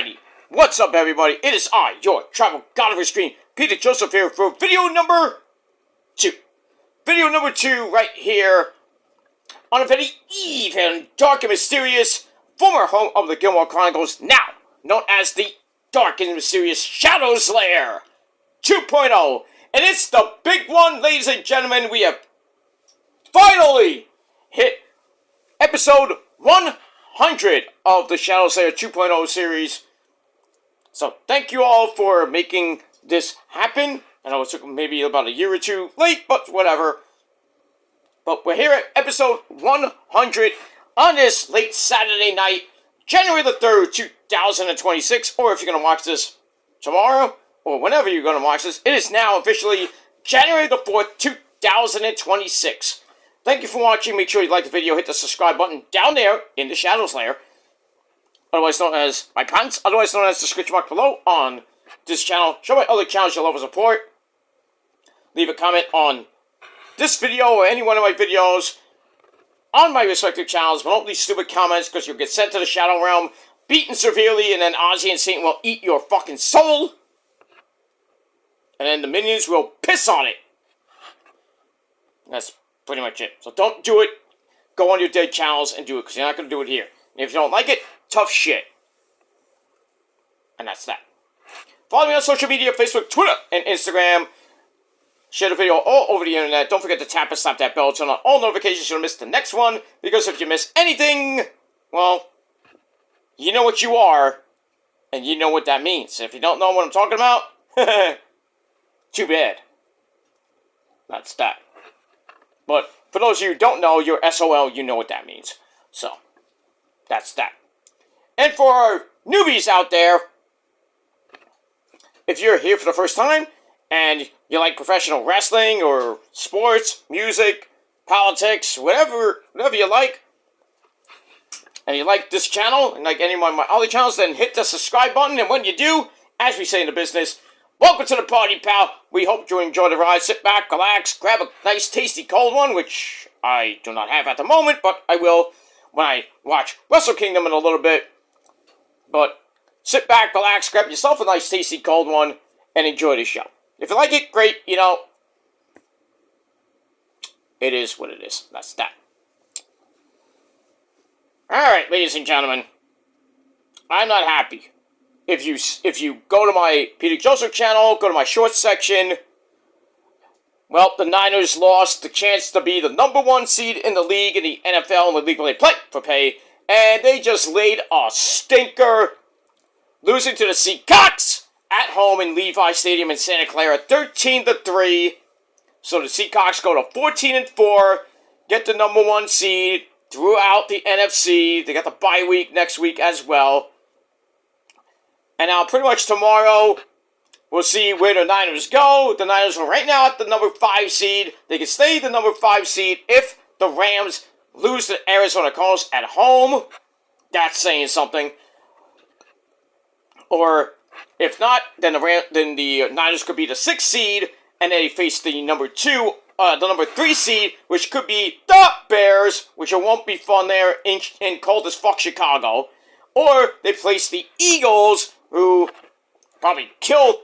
Alrighty, what's up everybody? It is I, your travel god of extreme, Peter Joseph here for video number 2. Video number 2 right here on a very evil, dark and mysterious former home of the Gilmore Chronicles, now known as the Dark and Mysterious Shadows Lair 2.0. And it's the big one, ladies and gentlemen. We have finally hit episode 100 of the Shadows Lair 2.0 series. So thank you all for making this happen. I know it took maybe about a year or two late, but whatever. But we're here at episode 100 on this late Saturday night, January the 3rd, 2026. Or if you're going to watch this tomorrow, or whenever you're going to watch this, it is now officially January the 4th, 2026. Thank you for watching. Make sure you like the video, hit the subscribe button down there in the Shadows Lair, otherwise known as my pants, otherwise known as the description mark below on this channel. Show my other channels your love and support. Leave a comment on this video or any one of my videos on my respective channels, but don't leave stupid comments because you'll get sent to the Shadow Realm, beaten severely, and then Ozzy and Satan will eat your fucking soul. And then the minions will piss on it. That's pretty much it. So don't do it. Go on your dead channels and do it, because you're not going to do it here. And if you don't like it, tough shit. And that's that. Follow me on social media, Facebook, Twitter, and Instagram. Share the video all over the internet. Don't forget to tap and slap that bell. Turn on all notifications so you don't miss the next one. Because if you miss anything, well, you know what you are. And you know what that means. If you don't know what I'm talking about, too bad. That's that. But for those of you who don't know, you're SOL, you know what that means. So, that's that. And for our newbies out there, if you're here for the first time, and you like professional wrestling, or sports, music, politics, whatever you like, and you like this channel, and like any of my other channels, then hit the subscribe button, and when you do, as we say in the business, welcome to the party, pal. We hope you enjoy the ride. Sit back, relax, grab a nice, tasty, cold one, which I do not have at the moment, but I will when I watch Wrestle Kingdom in a little bit. But sit back, relax, grab yourself a nice, tasty, cold one, and enjoy the show. If you like it, great, you know, it is what it is. That's that. Alright, ladies and gentlemen, I'm not happy. If you go to my Peter Joseph channel, go to my shorts section, well, the Niners lost the chance to be the number 1 seed in the league, in the NFL, in the league where they play for pay, and they just laid a stinker, losing to the Seacocks at home in Levi Stadium in Santa Clara, 13-3. So the Seacocks go to 14-4, get the number 1 seed throughout the NFC. They got the bye week next week as well. And now pretty much tomorrow, we'll see where the Niners go. The Niners are right now at the number 5 seed. They can stay the number 5 seed if the Rams lose to the Arizona Cardinals at home. That's saying something. Or if not, then the Niners could be the 6th seed, and then they face the number 3 seed, which could be the Bears, which it won't be fun there in cold as fuck Chicago. Or they place the Eagles, who probably kill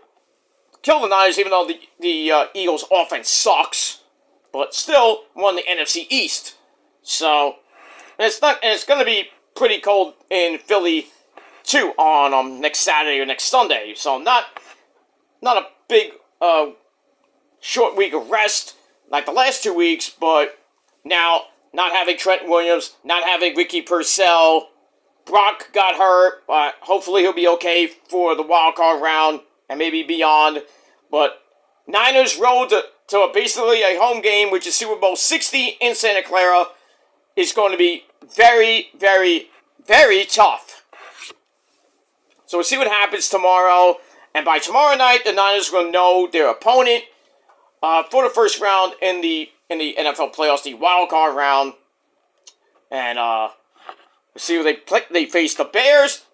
the Niners, even though the Eagles' offense sucks, but still won the NFC East. So it's going to be pretty cold in Philly too on next Saturday or next Sunday. So not a big short week of rest like the last 2 weeks, but now not having Trent Williams, not having Ricky Purcell. Brock got hurt, but hopefully he'll be okay for the wildcard round and maybe beyond. But Niners road to basically a home game, which is Super Bowl 60 in Santa Clara, is going to be very, very, very tough. So we'll see what happens tomorrow. And by tomorrow night, the Niners will know their opponent for the first round in the NFL playoffs, the wildcard round. And we'll see who they play. They face the Bears,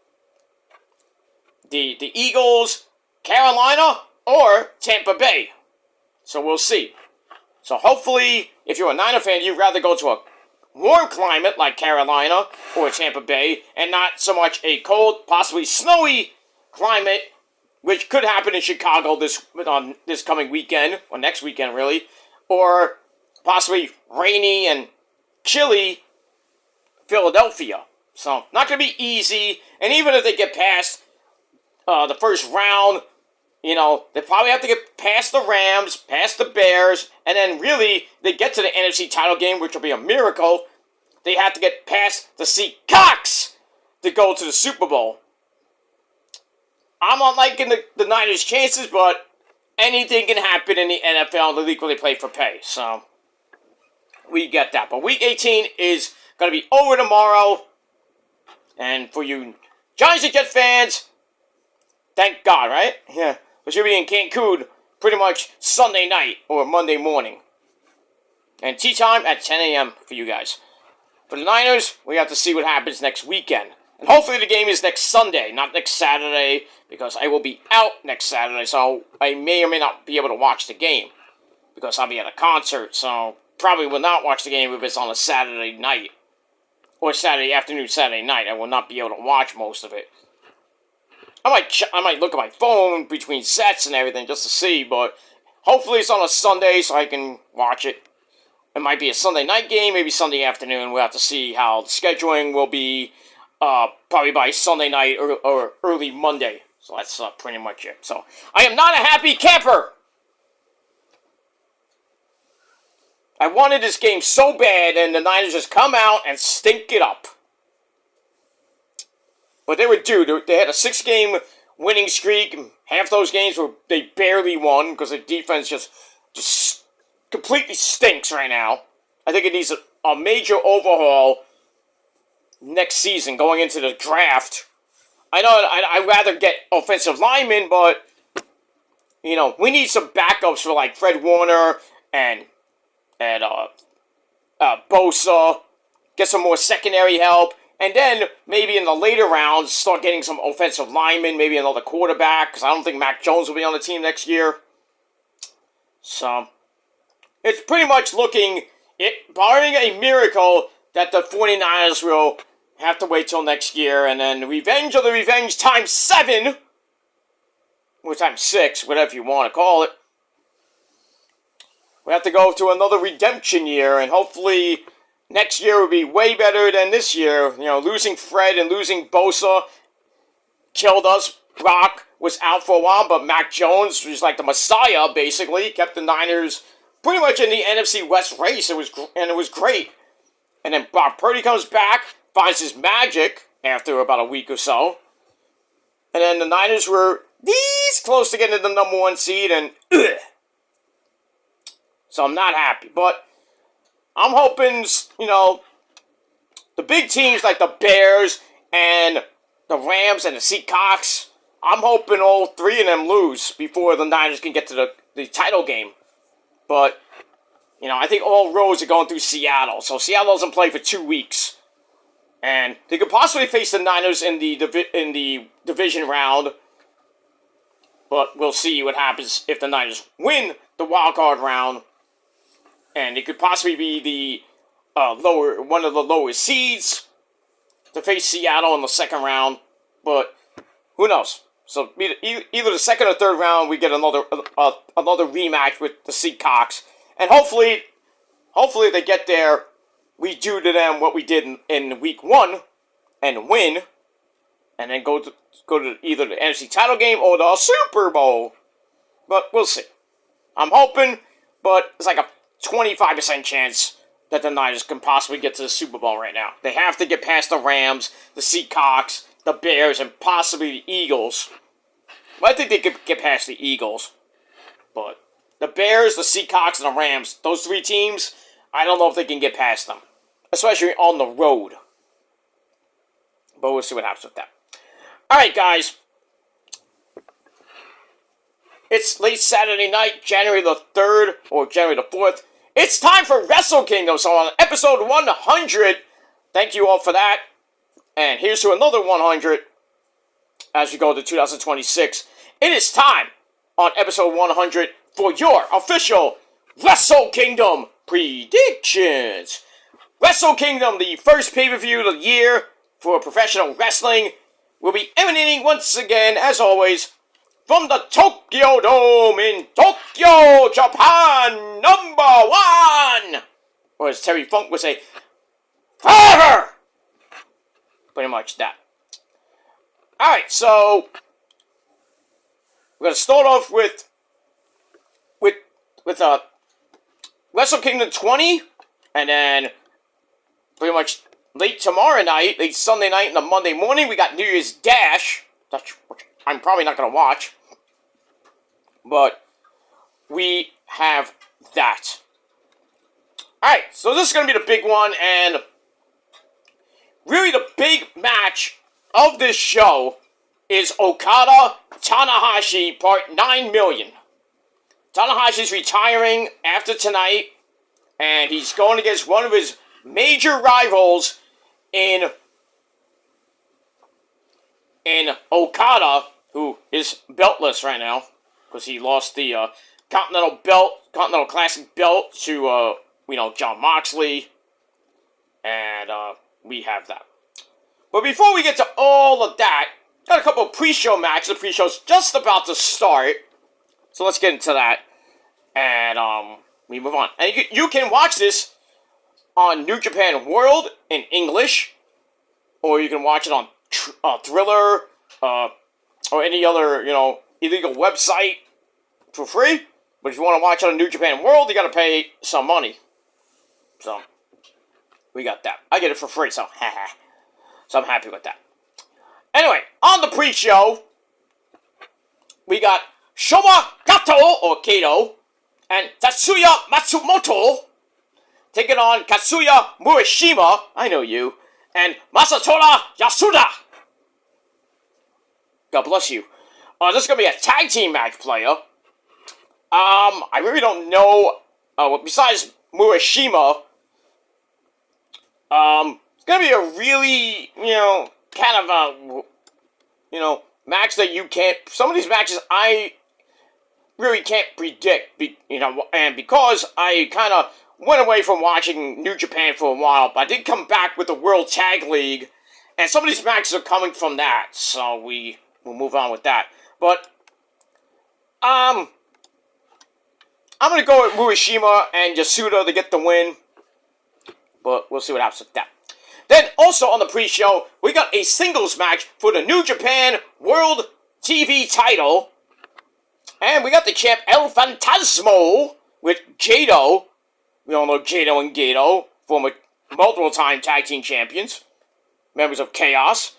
the Eagles, Carolina, or Tampa Bay. So we'll see. So hopefully, if you're a Niner fan, you'd rather go to warm climate like Carolina or Tampa Bay, and not so much a cold, possibly snowy climate, which could happen in Chicago this coming weekend, or next weekend really, or possibly rainy and chilly Philadelphia. So, not going to be easy, and even if they get past the first round, they probably have to get past the Rams, past the Bears, and then really, they get to the NFC title game, which will be a miracle. They have to get past the Seahawks to go to the Super Bowl. I'm not liking the Niners' chances, but anything can happen in the NFL, the league where they play for pay. So, we get that. But Week 18 is going to be over tomorrow. And for you Giants and Jets fans, thank God, right? Yeah. We should be in Cancun pretty much Sunday night or Monday morning. And tea time at 10 a.m. for you guys. For the Niners, we have to see what happens next weekend. And hopefully the game is next Sunday, not next Saturday, because I will be out next Saturday, so I may or may not be able to watch the game. Because I'll be at a concert, so probably will not watch the game if it's on a Saturday night. Or Saturday afternoon, Saturday night. I will not be able to watch most of it. I might look at my phone between sets and everything just to see, but hopefully it's on a Sunday so I can watch it. It might be a Sunday night game, maybe Sunday afternoon. We'll have to see how the scheduling will be probably by Sunday night or early Monday. So that's pretty much it. So I am not a happy camper. I wanted this game so bad, and the Niners just come out and stink it up. But they were due. They had a 6-game winning streak. And half those games were they barely won because the defense just completely stinks right now. I think it needs a major overhaul next season going into the draft. I know I'd rather get offensive linemen, but we need some backups for like Fred Warner and Bosa. Get some more secondary help. And then, maybe in the later rounds, start getting some offensive linemen, maybe another quarterback, because I don't think Mac Jones will be on the team next year. So, it's pretty much looking, barring a miracle, that the 49ers will have to wait till next year, and then revenge of the revenge times 7, or times 6, whatever you want to call it. We have to go through another redemption year, and hopefully next year will be way better than this year. Losing Fred and losing Bosa killed us. Brock was out for a while, but Mac Jones was like the Messiah, basically. Kept the Niners pretty much in the NFC West race. It was great. And then Brock Purdy comes back, finds his magic after about a week or so. And then the Niners were this close to getting the number 1 seed, and so I'm not happy. But I'm hoping, the big teams like the Bears and the Rams and the Seahawks, I'm hoping all 3 of them lose before the Niners can get to the title game. But, I think all roads are going through Seattle. So Seattle doesn't play for 2 weeks. And they could possibly face the Niners in the division round. But we'll see what happens if the Niners win the wild card round. And it could possibly be the one of the lowest seeds to face Seattle in the second round, but who knows? So either the second or third round, we get another rematch with the Seahawks, and hopefully they get there. We do to them what we did in week 1 and win, and then go to either the NFC title game or the Super Bowl. But we'll see. I'm hoping, but it's like a 25% chance that the Niners can possibly get to the Super Bowl right now. They have to get past the Rams, the Seahawks, the Bears, and possibly the Eagles. Well, I think they could get past the Eagles. But the Bears, the Seahawks, and the Rams, those 3 teams, I don't know if they can get past them. Especially on the road. But we'll see what happens with that. Alright, guys. It's late Saturday night, January the 3rd, or January the 4th. It's time for Wrestle Kingdom. So on episode 100, thank you all for that. And here's to another 100 as we go to 2026. It is time on episode 100 for your official Wrestle Kingdom predictions. Wrestle Kingdom, the first pay-per-view of the year for professional wrestling, will be emanating once again, as always, from the Tokyo Dome in Tokyo, Japan, #1! Or as Terry Funk would say, forever! Pretty much that. Alright, so we're going to start off with Wrestle Kingdom 20, and then pretty much late tomorrow night, late Sunday night and the Monday morning, we got New Year's Dash, which I'm probably not going to watch, but we have that. Alright, so this is going to be the big one, and really the big match of this show is Okada Tanahashi Part 9 million. Tanahashi's retiring after tonight, and he's going against one of his major rivals in Okada, who is beltless right now, because he lost the Continental Classic belt to, John Moxley, and we have that. But before we get to all of that, got a couple of pre-show matches. The pre-show's just about to start, so let's get into that, and we move on. And you can watch this on New Japan World in English, or you can watch it on Thriller, or any other, illegal website for free. But if you want to watch it on New Japan World, you got to pay some money. So, we got that. I get it for free, so so I'm happy with that. Anyway, on the pre-show, we got Shoma Kato, or Kato, and Tatsuya Matsumoto taking on Katsuya Murashima, I know you, and Masatora Yasuda. God bless you. This is going to be a tag team match, player. I really don't know, besides Murashima, it's going to be a really, kind of a, match that you can't, some of these matches I really can't predict, and because I kind of went away from watching New Japan for a while, but I did come back with the World Tag League, and some of these matches are coming from that, so we'll move on with that. But, I'm going to go with Murashima and Yasuda to get the win, but we'll see what happens with that. Then, also on the pre-show, we got a singles match for the New Japan World TV title, and we got the champ El Phantasmo with Jado. We all know Jado and Gato, former multiple-time tag team champions, members of Chaos.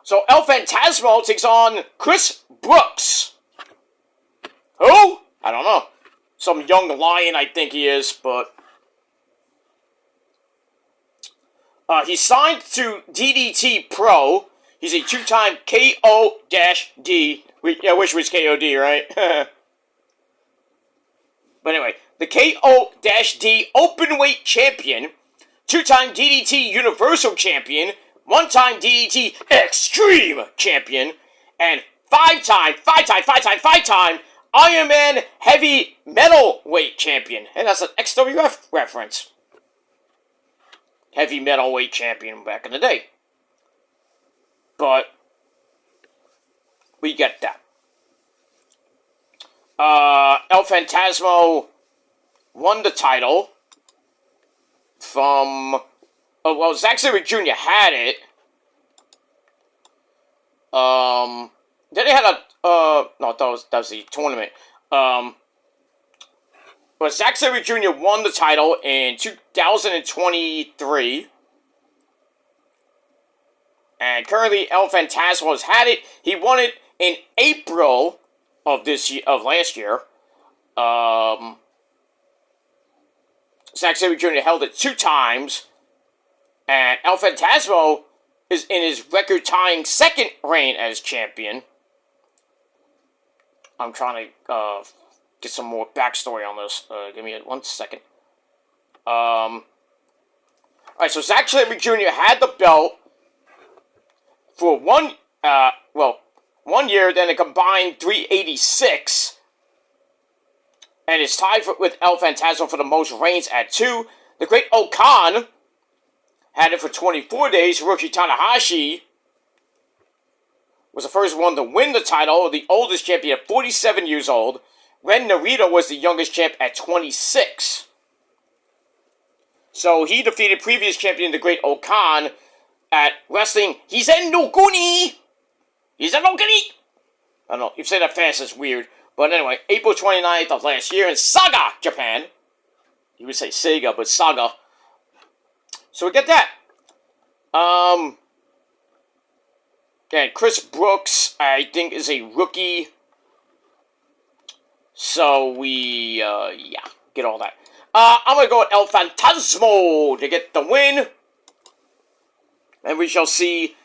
So El Phantasmo takes on Chris Brooks. Who? I don't know. Some young lion, I think he is, but he's signed to DDT Pro. He's a two-time KO-D. I wish it was KOD, right? But anyway, the KO-D Openweight Champion, two-time DDT Universal Champion, one-time DDT Extreme Champion, and five-time Iron Man Heavy Metalweight Champion. And that's an XWF reference. Heavy Metalweight Champion back in the day. But we get that. El Phantasmo won the title from... Zack Sabre Jr. had it. Then they had a... no, that was the tournament. But Zack Sabre Jr. won the title in 2023. And currently, El Phantasmo has had it. He won it in April of last year. Zack Sabre Jr. held it 2 times. And El Phantasmo is in his record-tying second reign as champion. I'm trying to get some more backstory on this. Give me 1 second. Alright, so Zack Sabre Jr. had the belt for 1 year, then a combined 386. And is tied with El Phantasmo for the most reigns at 2. The Great Okan had it for 24 days. Hiroshi Tanahashi was the first one to win the title, the oldest champion at 47 years old. Ren Narita was the youngest champ at 26. So he defeated previous champion, the Great Okan, at Wrestling Hizen no Kuni. Hizen no Kuni. I don't know, if you say that fast, it's weird. But anyway, April 29th of last year in Saga, Japan. You would say Sega, but Saga. So we get that. And Chris Brooks, I think, is a rookie. So we, get all that. I'm going to go with El Fantasmo to get the win. And we shall see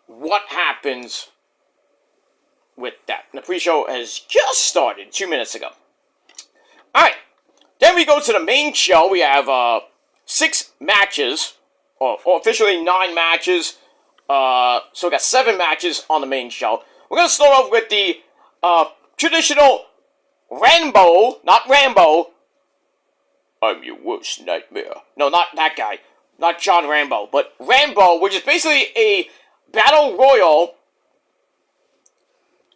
what happens with that. And the pre-show has just started 2 minutes ago. Alright. Then we go to the main show. We have 6 matches. Or officially 9 matches. So we got 7 matches on the main show. We're going to start off with the traditional Rambo. Not Rambo. I'm your worst nightmare. No, not that guy. Not John Rambo. But Rambo, which is basically a battle royal.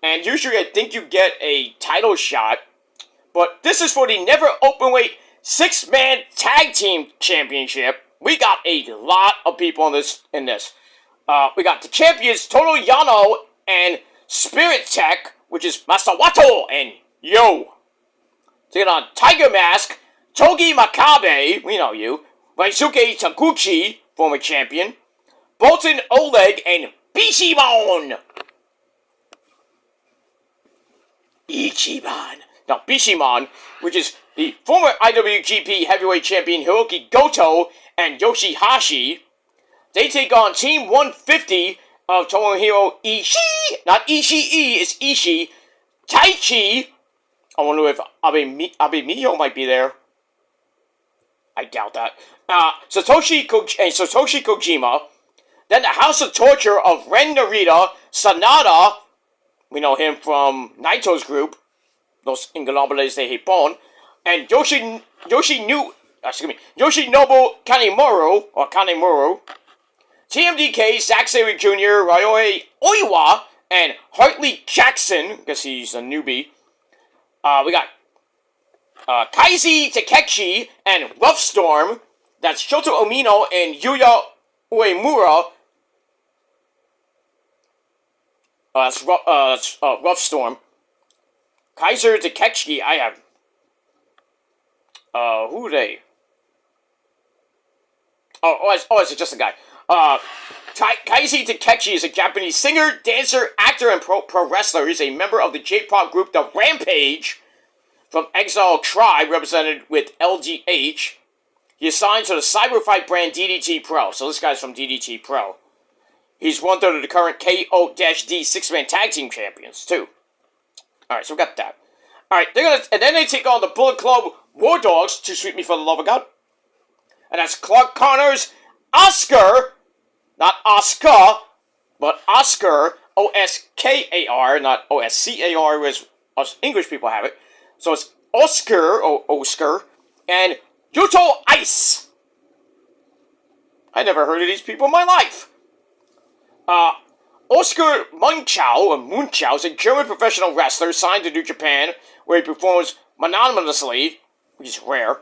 And usually I think you get a title shot. But this is for the Never Openweight 6-man Tag Team Championship. We got a lot of people in this. We got the champions Toru Yano and Spirit Tech, which is Master Wato and Yo. Taking on Tiger Mask, Togi Makabe, we know you, Raisuke Taguchi, former champion, Bolton Oleg, and Bishamon. Now, Bishamon, which is the former IWGP Heavyweight Champion Hiroki Goto and Yoshihashi, they take on Team 150 of Tomohiro Ishii. Not Ishii, it's Ishii. Taichi. I wonder if Abe Miho might be there. I doubt that. Satoshi Kojima. Then the House of Torture of Ren Narita, Sanada. We know him from Naito's group. Los Ingobernables de Japón. And Yoshinobu Kanemuro. TMDK, Zack Sabre Jr., Ryohei Oiwa, and Hartley Jackson, because he's a newbie. We got Kaisi Takeshi and Rough Storm. That's Shota Umino and Yuya Uemura. That's Rough Storm. Kaiser Takeshi, I have... who are they? It's just a guy. Kaisi Takeshi is a Japanese singer, dancer, actor, and pro wrestler. He's a member of the J-pop group The Rampage from Exile Tribe, represented with LGH. He is signed to the Cyberfight brand DDT Pro. So this guy's from DDT Pro. He's 1/3 of the current KO-D 6-man tag team champions, too. Alright, so we got that. Alright, and then they take on the Bullet Club War Dogs, to Sweep Me for the Love of God. And that's Clark Connors, Oscar, not Oscar, but Oscar, O-S-K-A-R, not O-S-C-A-R, as us English people have it. So it's Oscar, and Yuto Ice. I never heard of these people in my life. Oscar Munchau, is a German professional wrestler signed to New Japan, where he performs mononymously, which is rare,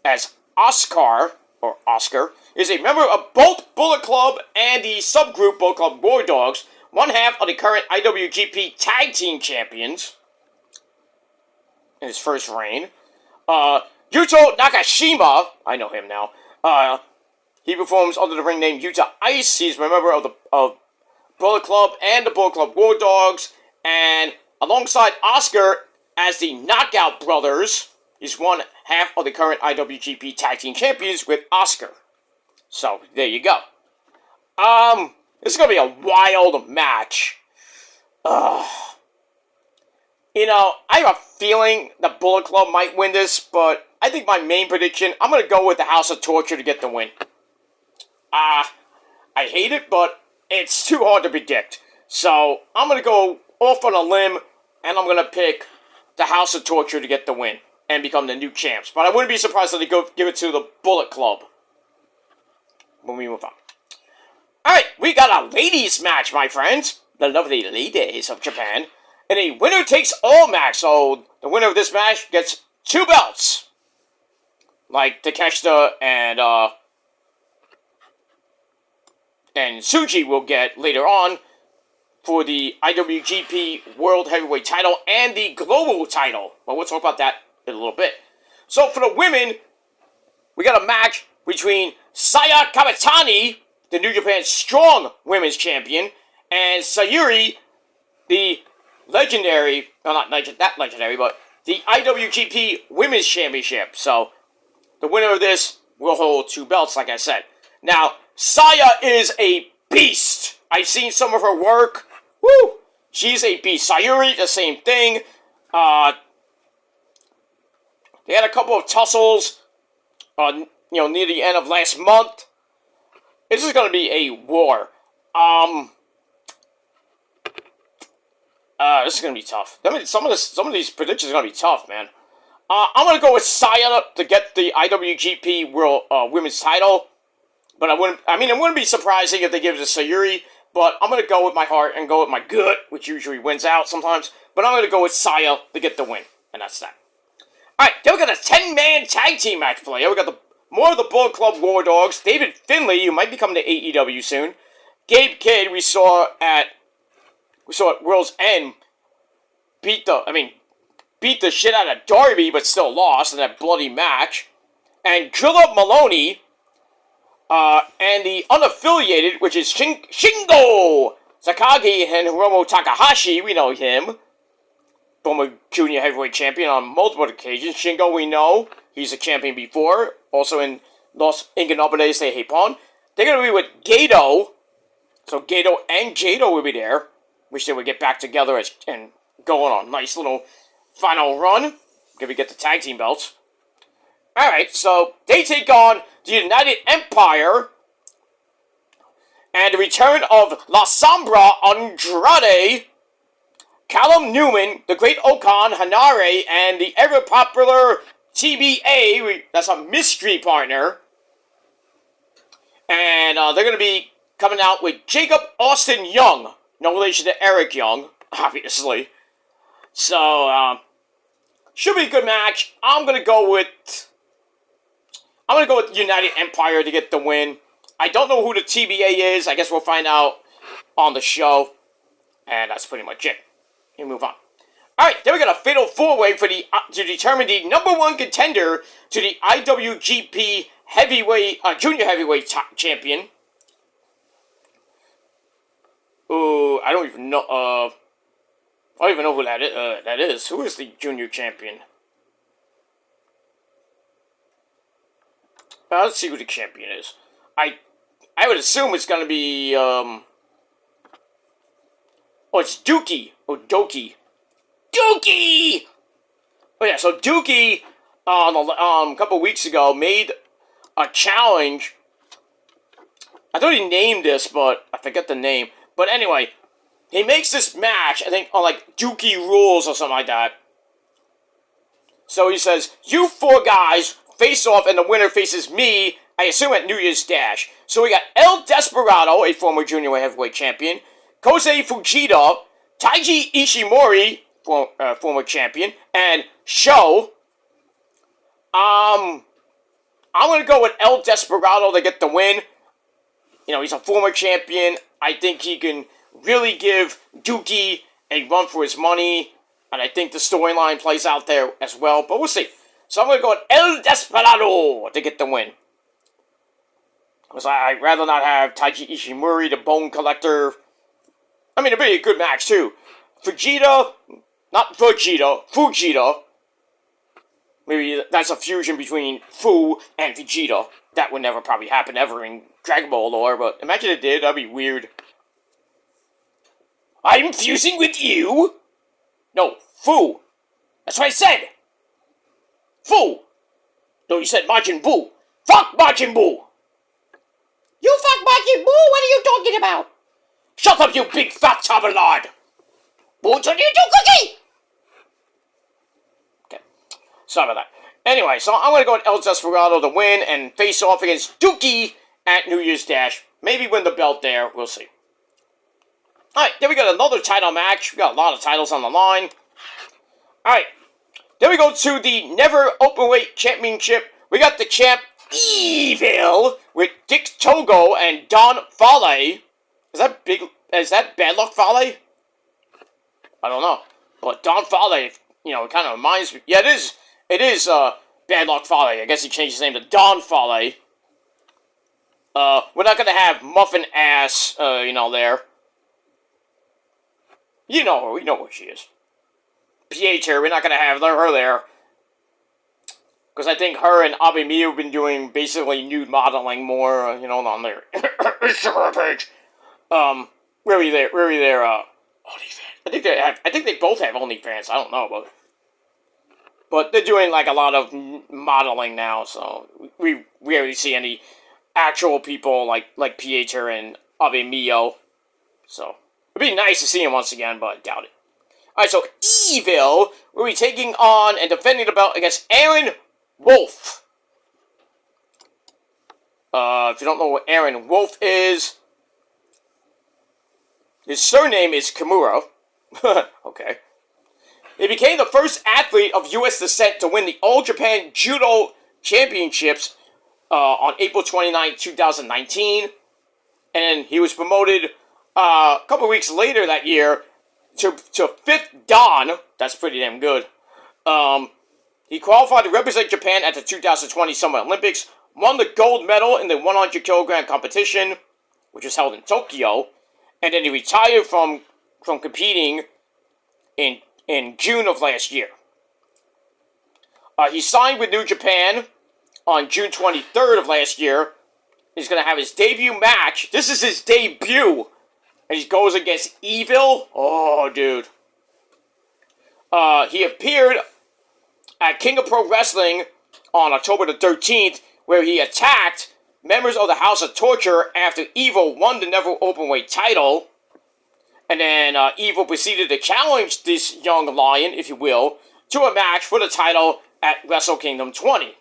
as Oscar, is a member of both Bullet Club and the subgroup Bullet Club War Dogs, one half of the current IWGP Tag Team Champions in his first reign. Yuto Nakashima, I know him now, he performs under the ring name Yuta Ice. He's a member of Bullet Club and the Bullet Club War Dogs, and alongside Oscar as the Knockout Brothers, he's one half of the current IWGP Tag Team Champions with Oscar. So, there you go. This is going to be a wild match. You know, I have a feeling the Bullet Club might win this, but I think my main prediction, I'm going to go with the House of Torture to get the win. I hate it, but it's too hard to predict. So, I'm going to go off on a limb, and I'm going to pick the House of Torture to get the win and become the new champs. But I wouldn't be surprised if they give it to the Bullet Club. when we move on. Alright, we got a ladies match, my friends. The lovely ladies of Japan. And a winner takes all match. So the winner of this match gets 2 belts. Like Takeshita and Tsuji will get later on for the IWGP World Heavyweight title and the Global title. But we'll talk about that in a little bit. So for the women, we got a match between Saya Kamitani, the New Japan Strong Women's Champion, and Sayuri, the legendary, well, not that legendary, but the IWGP Women's Championship. So the winner of this will hold 2 belts, like I said. Now, Saya is a beast. I've seen some of her work. Woo! She's a beast. Sayuri, the same thing. They had a couple of tussles, near the end of last month. This is going to be a war. This is going to be tough. I mean, some of these predictions are going to be tough, man. I'm going to go with Saya to get the IWGP World Women's title. But it wouldn't be surprising if they give it to Sayuri. But I'm going to go with my heart and go with my gut, which usually wins out sometimes. But I'm going to go with Saya to get the win. And that's that. Alright, then we got a 10-man tag team match player. We got more of the Bullet Club War Dogs. David Finlay, who might be coming to AEW soon. Gabe Kidd, we saw at World's End, beat the shit out of Darby, but still lost in that bloody match. And Drilla Maloney, and the unaffiliated, which is Shingo Takagi and Hiromu Takahashi, we know him. Former junior heavyweight champion on multiple occasions. Shingo, we know. He's a champion before. Also in Los Ingobernables de Japón. They're going to be with Gato. So Gato and Jado will be there. Wish they would get back together and go on a nice little final run. If we get the tag team belts. Alright, so they take on the United Empire. And the return of La Sombra Andrade, Callum Newman, the Great Okan Hanare, and the ever-popular TBA, that's a mystery partner. And they're going to be coming out with Jacob Austin Young. No relation to Eric Young, obviously. So, should be a good match. I'm going to go with United Empire to get the win. I don't know who the TBA is. I guess we'll find out on the show. And that's pretty much it. We move on. Alright, then we got a fatal 4-way for to determine the #1 contender to the IWGP Junior Heavyweight Champion. I don't even know. I don't even know who that is. Who is the Junior Champion? Let's see who the champion is. I would assume it's gonna be it's Dookie or Doki. Dookie! Oh yeah, so Dookie a couple weeks ago made a challenge. I thought he named this, but I forget the name. But anyway, he makes this match, I think, on like Dookie Rules or something like that. So he says, you 4 guys face off and the winner faces me, I assume at New Year's Dash. So we got El Desperado, a former junior heavyweight champion, Kosei Fujita, Taiji Ishimori, former champion, and Sho. I'm going to go with El Desperado to get the win. You know, he's a former champion. I think he can really give Dookie a run for his money. And I think the storyline plays out there as well. But we'll see. So I'm going to go with El Desperado to get the win. Because I'd rather not have Taiji Ishimori, the Bone Collector. I mean, it'd be a good match, too. Fujita. Maybe that's a fusion between Fu and Vegeta. That would never probably happen ever in Dragon Ball lore, but imagine it did. That'd be weird. I'm fusing with you? No, Fu. That's what I said. Fu. No, you said Majin Buu. Fuck Majin Buu. You fuck Majin Buu? What are you talking about? Shut up, you big fat tabalard. Boots on you too, cookie. Okay. Sorry about that. Anyway, so I'm going to go with El Desperado to win and face off against Dookie at New Year's Dash. Maybe win the belt there. We'll see. Alright, then we got another title match. We got a lot of titles on the line. Alright, then we go to the Never Openweight Championship. We got the champ Evil with Dick Togo and Don Fale. Is that Bad Luck Fale? I don't know. But Don Fale, you know, it kind of reminds me. Yeah, it is Bad Luck Fale. I guess he changed his name to Don Fale. We're not gonna have Muffin Ass, you know, there. You know her. We know where she is. Pieter, we're not gonna have her there. Because I think her and Abe Mia have been doing basically nude modeling more, you know, on their Instagram page. Where are we there? OnlyFans. I think they both have OnlyFans. I don't know, but they're doing like a lot of modeling now. So we rarely see any actual people like Pieter and Abe Mio. So it'd be nice to see him once again, but I doubt it. All right, so Evil will be taking on and defending the belt against Aaron Wolf. If you don't know what Aaron Wolf is, his surname is Kimura. Okay. He became the first athlete of U.S. descent to win the All Japan Judo Championships on April 29, 2019. And he was promoted a couple weeks later that year to 5th Dan. That's pretty damn good. He qualified to represent Japan at the 2020 Summer Olympics, won the gold medal in the 100 kilogram competition, which was held in Tokyo, and then he retired from competing in June of last year. He signed with New Japan on June 23rd of last year. He's going to have his debut match. This is his debut. And he goes against Evil. Oh, dude. He appeared at King of Pro Wrestling on October the 13th, where he attacked members of the House of Torture after Evil won the Never Openweight title. And then Evil proceeded to challenge this young lion, if you will, to a match for the title at Wrestle Kingdom 20.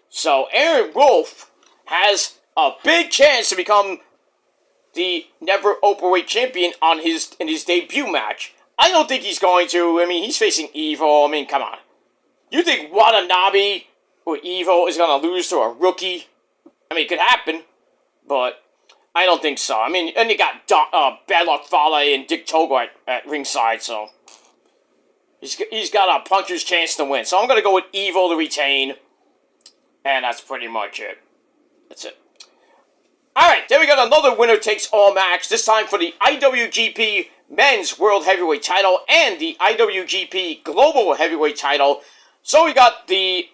So Aaron Wolf has a big chance to become the Never Openweight champion in his debut match. I don't think he's going to. I mean, he's facing Evil. I mean, come on. You think Watanabe or Evil is going to lose to a rookie? I mean, it could happen, but I don't think so. I mean, and you got Bad Luck Fale and Dick Togo at ringside, so he's got a puncher's chance to win. So I'm going to go with Evil to retain, and that's pretty much it. That's it. Alright, then we got another winner-takes-all match, this time for the IWGP Men's World Heavyweight title and the IWGP Global Heavyweight title. So we got the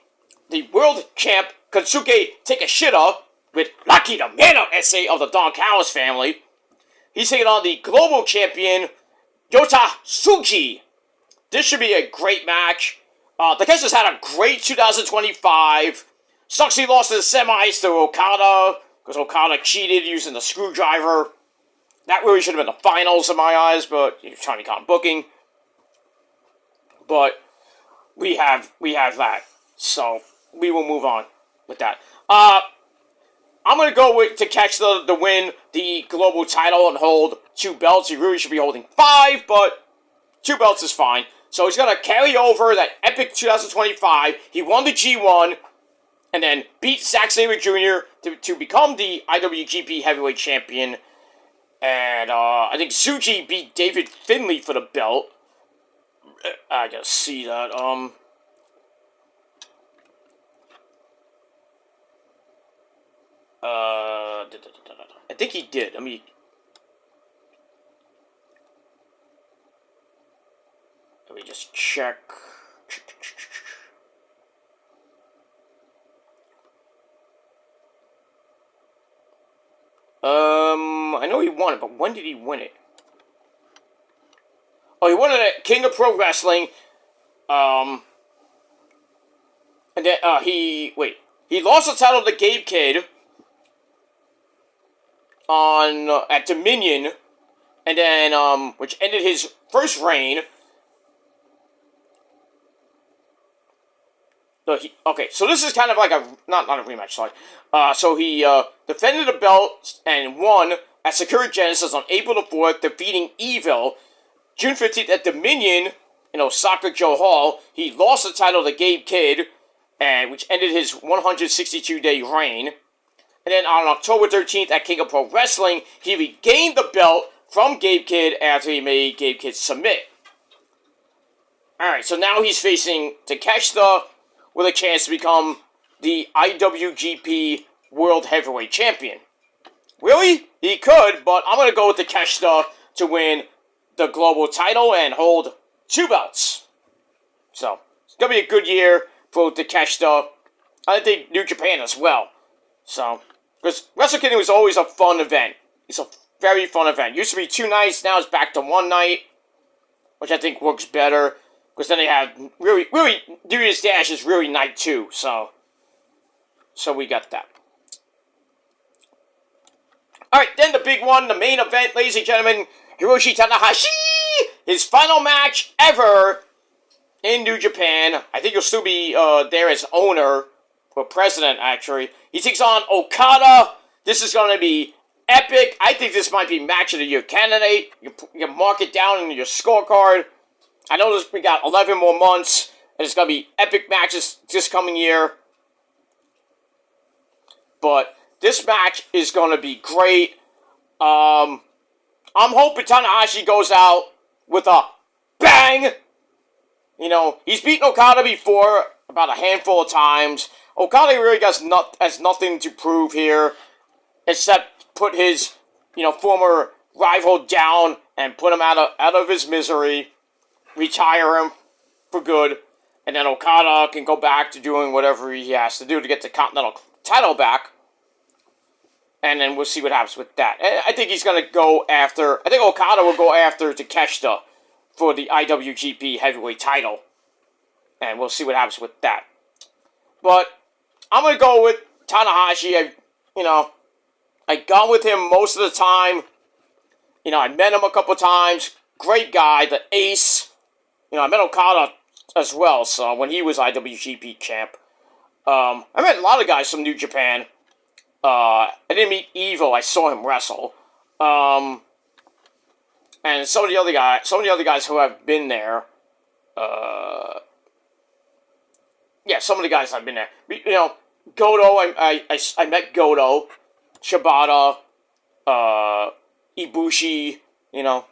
World Champ Kensuke Takeshita with Lucky the Man SA of the Don Callis family. He's taking on the Global Champion Yota Tsuji. This should be a great match. Takeshi's had a great 2025. Sucks he lost in the semis to Okada, because Okada cheated using the screwdriver. That really should have been the finals in my eyes, but Tony Khan booking. But we have that, so we will move on with that. I'm gonna go with to catch the win, the global title, and hold 2 belts. He really should be holding 5, but 2 belts is fine. So he's gonna carry over that epic 2025. He won the G1. And then beat Zack Sabre Jr. to become the IWGP Heavyweight Champion. And I think Tsuji beat David Finlay for the belt. I gotta see that. I think he did. Let me just check. I know he won it, but when did he win it? Oh, he won it at King of Pro Wrestling. And then, he lost the title to Gabe Kidd at Dominion, and then, which ended his first reign. Okay, so this is kind of like a not a rematch, sorry. So he defended the belt and won at Sakura Genesis on April the 4th, defeating Evil. June 15th at Dominion in Osaka Joe Hall, he lost the title to Gabe Kidd, and which ended his 162-day reign. And then on October 13th at King of Pro Wrestling, he regained the belt from Gabe Kidd after he made Gabe Kidd submit. Alright, so now he's facing Takeshita with a chance to become the IWGP World Heavyweight Champion. Really? He could, but I'm going to go with Takeshita to win the global title and hold 2 belts. So, it's going to be a good year for Takeshita. I think New Japan as well. So, because Wrestle Kingdom was always a fun event. It's a very fun event. Used to be 2 nights, now it's back to 1 night, which I think works better. Because then they have, really, Devious Dash is really night 2, so we got that. Alright, then the big one, the main event, ladies and gentlemen, Hiroshi Tanahashi, his final match ever in New Japan. I think he'll still be there as owner, or president, actually. He takes on Okada. This is going to be epic. I think this might be match of the year candidate. You can mark it down in your scorecard. I know we got 11 more months, and it's going to be epic matches this coming year. But this match is going to be great. I'm hoping Tanahashi goes out with a bang. You know, he's beaten Okada before about a handful of times. Okada really has nothing to prove here except put his, former rival down and put him out of his misery, retire him for good, and then Okada can go back to doing whatever he has to do to get the Continental title back. And then we'll see what happens with that. I think he's going to go after... I think Okada will go after Takeshita for the IWGP Heavyweight title. And we'll see what happens with that. But I'm going to go with Tanahashi. I've gone with him most of the time. I met him a couple times. Great guy, the ace. I met Okada as well, so when he was IWGP champ. I met a lot of guys from New Japan. I didn't meet Evil. I saw him wrestle. And some of the other guys who have been there. Some of the guys have been there. Goto. I met Goto, Shibata, Ibushi.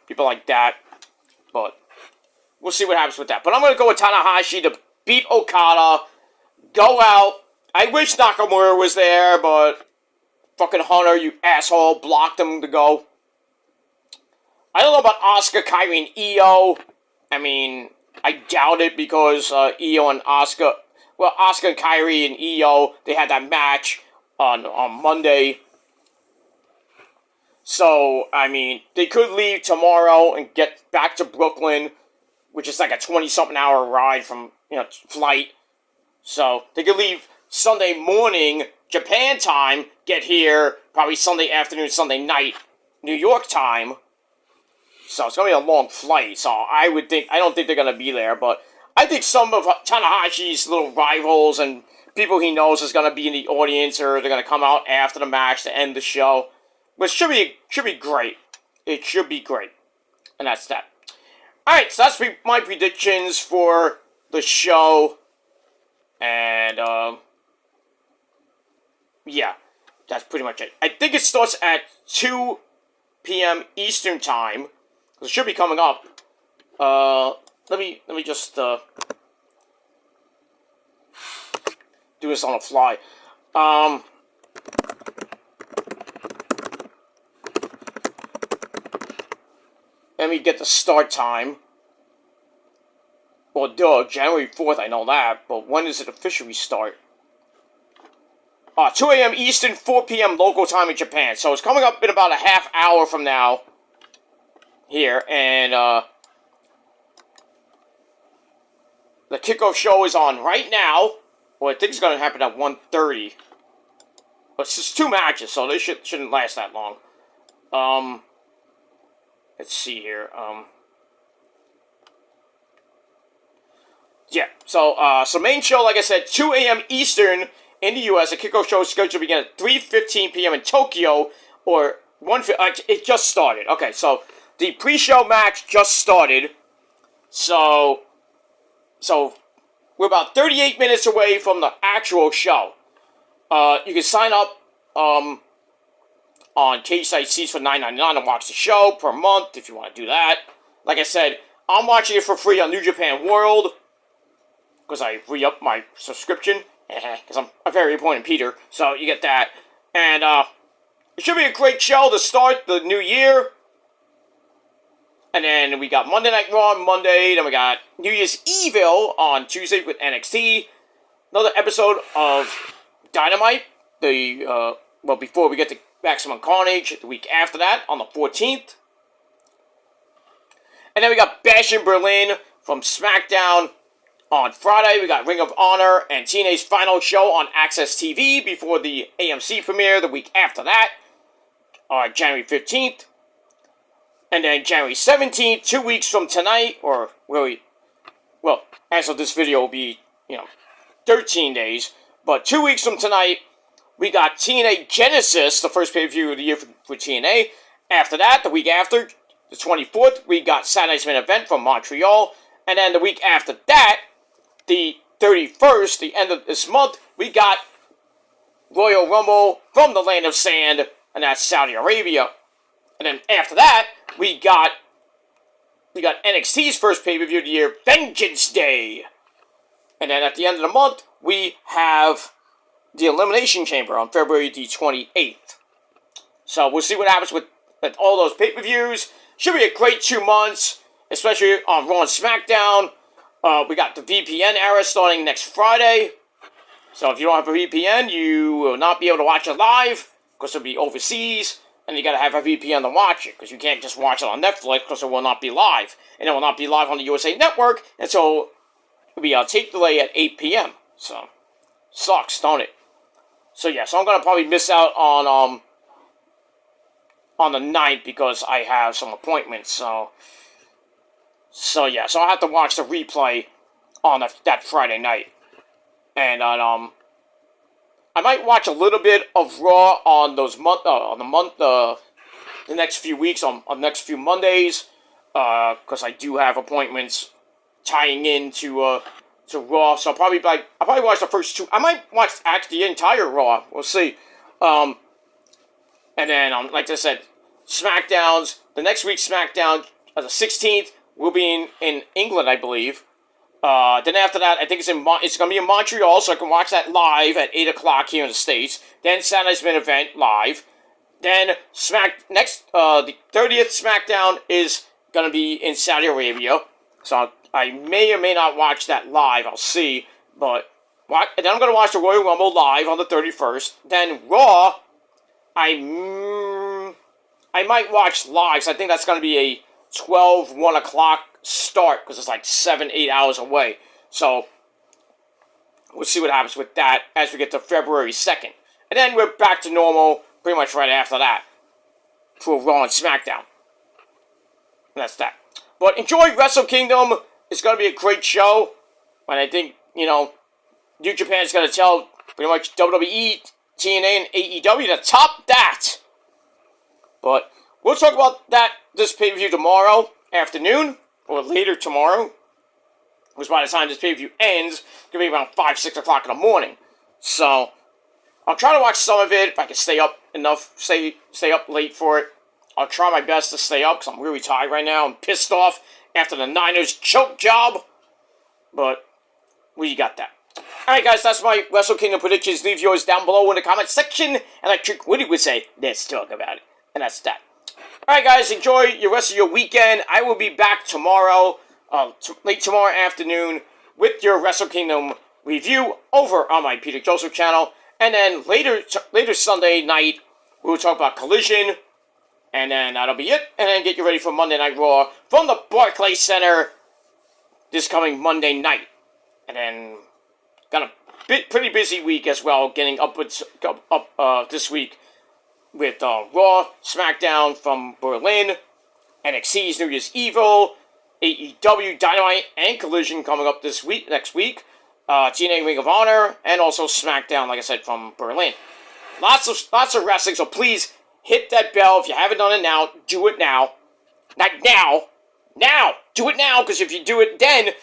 People like that. But we'll see what happens with that. But I'm gonna go with Tanahashi to beat Okada. Go out. I wish Nakamura was there, but fucking Hunter, you asshole, blocked him to go. I don't know about Asuka, Kairi, and Io. I mean, I doubt it because Io and Asuka... Well, Asuka and Kairi and Io, they had that match on Monday. So, I mean, they could leave tomorrow and get back to Brooklyn, which is like a 20-something hour ride from, flight. So, they could leave Sunday morning, Japan time, get here probably Sunday afternoon, Sunday night, New York time. So it's going to be a long flight. So I don't think they're going to be there. But I think some of Tanahashi's little rivals and people he knows is going to be in the audience, or they're going to come out after the match to end the show. But it should be great. It should be great. And that's that. Alright, so that's my predictions for the show. And, yeah, that's pretty much it. I think it starts at 2 p.m. Eastern Time. It should be coming up. Let me just do this on the fly. Let me get the start time. Well, duh, January 4th, I know that, but when does it officially start? 2 a.m. Eastern, 4 p.m. local time in Japan. So it's coming up in about a half hour from now. Here, and the kickoff show is on right now. Well, I think it's going to happen at 1:30. But it's just 2 matches, so they shouldn't last that long. Let's see here. Yeah, so main show, like I said, 2 a.m. Eastern in the U.S. The kickoff show is scheduled to begin at 3:15 p.m. in Tokyo, or 1. It just started. Okay, so the pre-show match just started. So we're about 38 minutes away from the actual show. You can sign up on Cage Side Seats for $9.99 to watch the show per month if you want to do that. Like I said, I'm watching it for free on New Japan World because I re-upped my subscription because I'm a very important Peter. So you get that. And it should be a great show to start the new year. And then we got Monday Night Raw on Monday. Then we got New Year's Evil on Tuesday with NXT. Another episode of Dynamite. Before we get to Maximum Carnage, the week after that, on the 14th. And then we got Bash in Berlin from SmackDown on Friday. We got Ring of Honor and TNA's final show on Access TV before the AMC premiere the week after that, January 15th. And then January 17th, 2 weeks from tonight, or really, well, as of this video will be, 13 days. But 2 weeks from tonight, we got TNA Genesis, the first pay-per-view of the year for TNA. After that, the week after, the 24th, we got Saturday's Main Event from Montreal. And then the week after that, the 31st, the end of this month, we got Royal Rumble from the Land of Sand, and that's Saudi Arabia. And then after that, we got NXT's first pay-per-view of the year, Vengeance Day. And then at the end of the month, we have the Elimination Chamber on February the 28th. So we'll see what happens with all those pay-per-views. Should be a great 2 months, especially on Raw and SmackDown. We got the VPN era starting next Friday. So if you don't have a VPN, you will not be able to watch it live, because it'll be overseas. And you gotta have a VPN to watch it, because you can't just watch it on Netflix, because it will not be live. And it will not be live on the USA Network, and so it'll be a tape delay at 8 p.m. So, sucks, don't it? So yeah, so I'm gonna probably miss out on the 9th, because I have some appointments, so yeah, so I'll have to watch the replay on that Friday night. And I might watch a little bit of Raw on the next few weeks, on the next few Mondays, because I do have appointments tying into Raw. So I'll probably watch the first 2. I might watch actually the entire Raw. We'll see. And then like I said, SmackDowns. The next week's SmackDown, the 16th, will be in England, I believe. Then after that, I think it's going to be in Montreal, so I can watch that live at 8 o'clock here in the States. Then Saturday's Main Event live. Then the 30th SmackDown is going to be in Saudi Arabia. So I may or may not watch that live, I'll see. And then I'm going to watch the Royal Rumble live on the 31st. Then Raw, I might watch live, so I think that's going to be a 1 o'clock start, because it's like 7-8 hours away. So we'll see what happens with that as we get to February 2nd. And then we're back to normal pretty much right after that for Raw and SmackDown. And that's that. But enjoy Wrestle Kingdom. It's going to be a great show. And I think, New Japan is going to tell pretty much WWE, TNA, and AEW to top that. But we'll talk about this pay-per-view tomorrow afternoon, or later tomorrow, because by the time this pay-per-view ends, it's going to be around 5, 6 o'clock in the morning. So, I'll try to watch some of it, if I can stay up late for it. I'll try my best to stay up, because I'm really tired right now. I'm pissed off after the Niners choke job. But, we got that. Alright guys, that's my Wrestle Kingdom predictions. Leave yours down below in the comment section. And like Trick Woody would say, let's talk about it. And that's that. Alright guys, enjoy the rest of your weekend. I will be back tomorrow, late tomorrow afternoon, with your Wrestle Kingdom review over on my Peter Joseph channel. And then later Sunday night, we will talk about Collision. And then that'll be it. And then get you ready for Monday Night Raw from the Barclays Center this coming Monday night. And then got a pretty busy week as well, getting up this week with Raw, SmackDown from Berlin, NXT's New Year's Evil, AEW Dynamite and Collision coming up next week. TNA Ring of Honor, and also SmackDown, like I said, from Berlin. Lots of wrestling, so please hit that bell. If you haven't done it now, do it now. Not now. Now! Do it now, because if you do it then,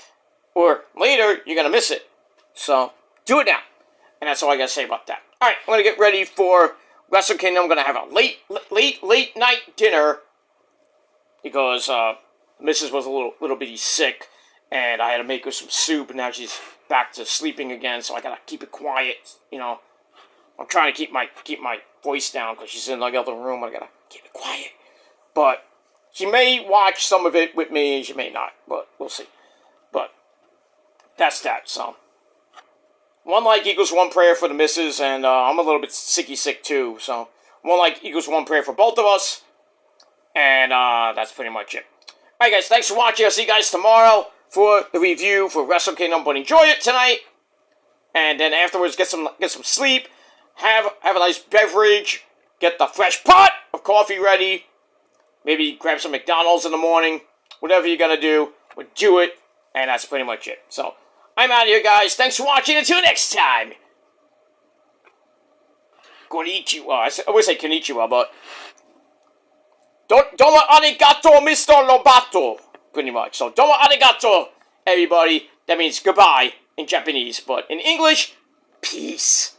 or later, you're going to miss it. So, do it now. And that's all I got to say about that. Alright, I'm going to get ready for Wrestle Kingdom. I'm going to have a late night dinner, because Mrs. was a little bitty sick, and I had to make her some soup, and now she's back to sleeping again, so I gotta keep it quiet, you know. I'm trying to keep my voice down, because she's in the other room, I gotta keep it quiet. But she may watch some of it with me, she may not, but we'll see. But that's that, so. One like equals one prayer for the missus, and I'm a little bit sick too, so. One like equals one prayer for both of us, and that's pretty much it. Alright guys, thanks for watching, I'll see you guys tomorrow for the review for Wrestle Kingdom, but enjoy it tonight, and then afterwards get some sleep, have a nice beverage, get the fresh pot of coffee ready, maybe grab some McDonald's in the morning, whatever you're gonna do, but do it, and that's pretty much it. So, I'm out of here guys, thanks for watching, until next time! Konnichiwa, I would say konnichiwa, but domo arigato, Mr. Lobato! Pretty much. So, domo arigato, everybody. That means goodbye in Japanese. But in English, peace.